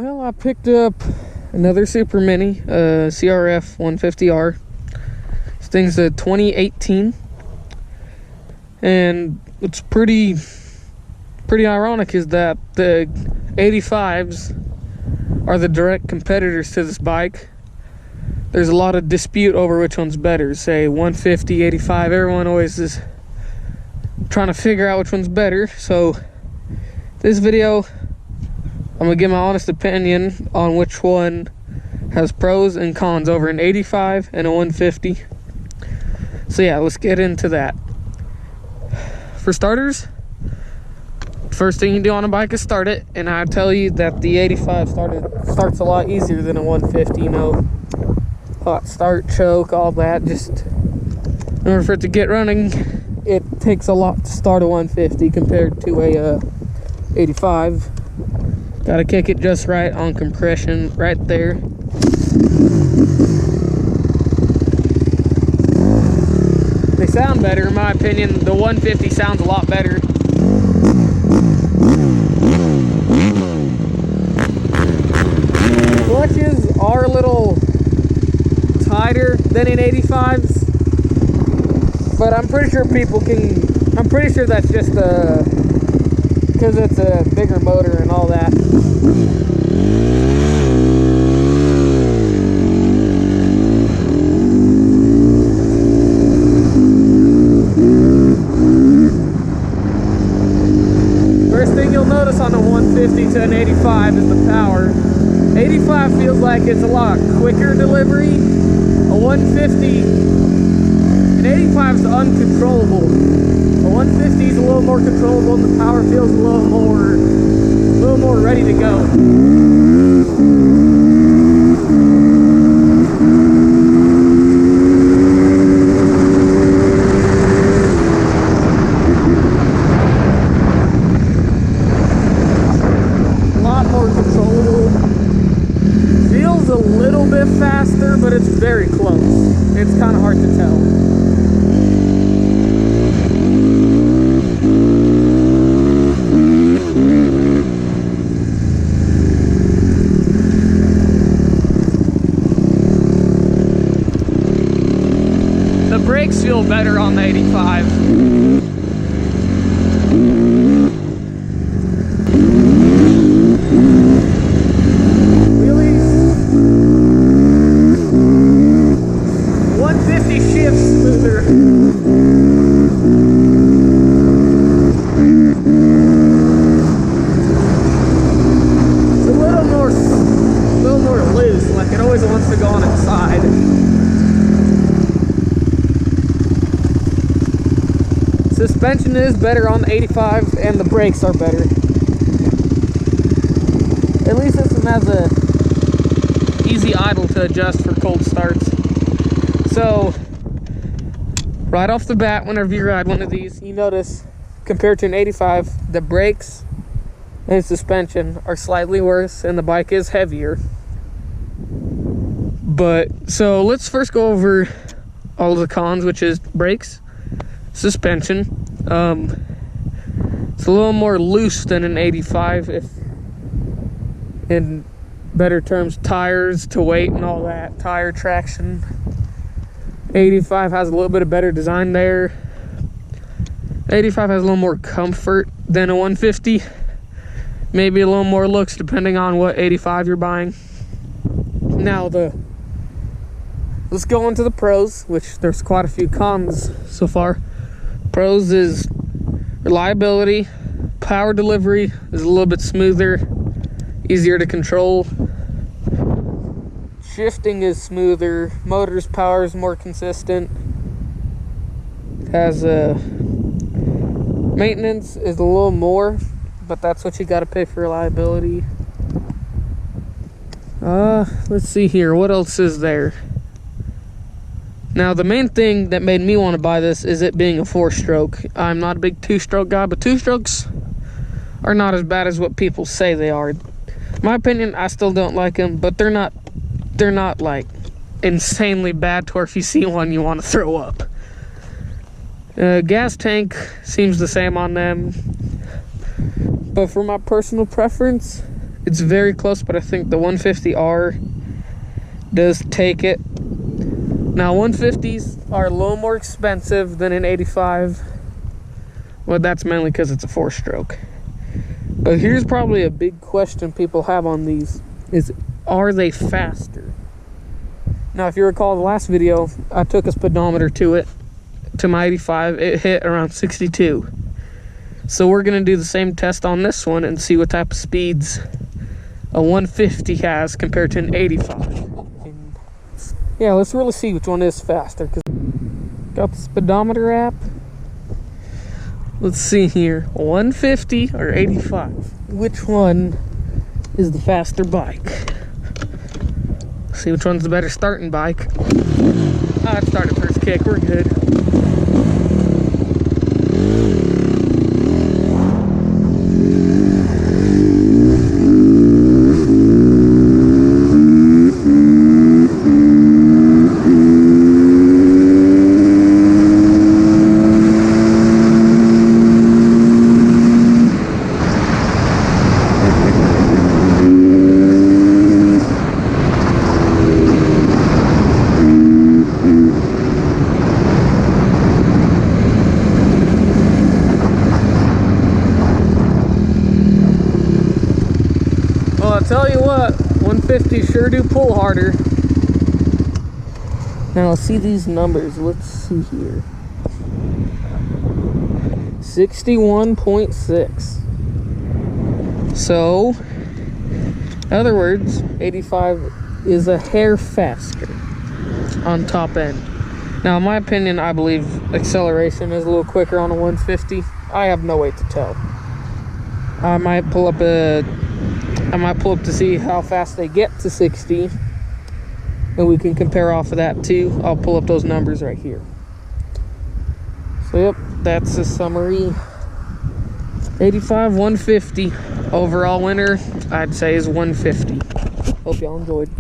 Well, I picked up another Super Mini, CRF 150R. This thing's a 2018, and what's pretty ironic is that the 85s are the direct competitors to this bike. There's a lot of dispute over which one's better. Say 150, 85, everyone always is trying to figure out which one's better. So this video, I'm gonna give my honest opinion on which one has pros and cons over an 85 and a 150. So yeah, let's get into that. For starters, first thing you do on a bike is start it, and I tell you that the 85 starts a lot easier than a 150. You know, hot start, choke, all that. Just in order for it to get running, it takes a lot to start a 150 compared to a 85. Gotta kick it just right on compression right there. They sound better in my opinion. The 150 sounds a lot better. Clutches are a little tighter than in 85s, but I'm pretty sure that's just because it's a bigger motor and all that. First thing you'll notice on a 150 to an 85 is the power. 85 feels like it's a lot quicker delivery. A 150, an 85 is uncontrollable. A 150 is a little more controllable, and the power feels a little more ready to go. A lot more controllable. Feels a little bit faster, but it's very close. It's kind of hard to tell. The brakes feel better on the 85. Wheelies. 150 shifts smoother. It's a little more loose, like it always wants to go on its side. Suspension is better on the 85, and the brakes are better. At least this one has a easy idle to adjust for cold starts. So right off the bat, whenever you ride one of these, you notice compared to an 85, the brakes and suspension are slightly worse, and the bike is heavier. But so let's first go over all the cons, which is brakes, suspension. It's a little more loose than an 85, if in better terms, tires to weight and all that, tire traction. 85 has a little bit of better design there. 85 has a little more comfort than a 150, maybe a little more looks depending on what 85 you're buying. Now let's go into the pros, which there's quite a few cons so far. Pros is reliability, power delivery is a little bit smoother, easier to control. Shifting is smoother, motor's power is more consistent. Has maintenance is a little more, but that's what you got to pay for reliability. Let's see here, what else is there? Now, the main thing that made me want to buy this is it being a 4-stroke. I'm not a big 2-stroke guy, but 2-strokes are not as bad as what people say they are. In my opinion, I still don't like them, but they're not like insanely bad to where if you see one you want to throw up. Gas tank seems the same on them, but for my personal preference, It's very close, but I think the 150R does take it. Now 150s are a little more expensive than an 85. Well, that's mainly because it's a 4-stroke. But here's probably a big question people have on these is, are they faster? Now, if you recall the last video, I took a speedometer to my 85. It hit around 62. So we're gonna do the same test on this one and see what type of speeds a 150 has compared to an 85. And yeah, let's really see which one is faster. Cause got the speedometer app. Let's see here, 150 or 85. Which one is the faster bike? See which one's the better starting bike. It started first kick, we're good. I'll tell you what, 150 sure do pull harder. Now let's see these numbers. Let's see here. 61.6. So, in other words, 85 is a hair faster on top end. Now, in my opinion, I believe acceleration is a little quicker on a 150. I have no way to tell. I might pull up to see how fast they get to 60, and we can compare off of that too. I'll pull up those numbers right here. So yep, that's the summary. 85, 150. Overall winner, I'd say, is 150. Hope y'all enjoyed.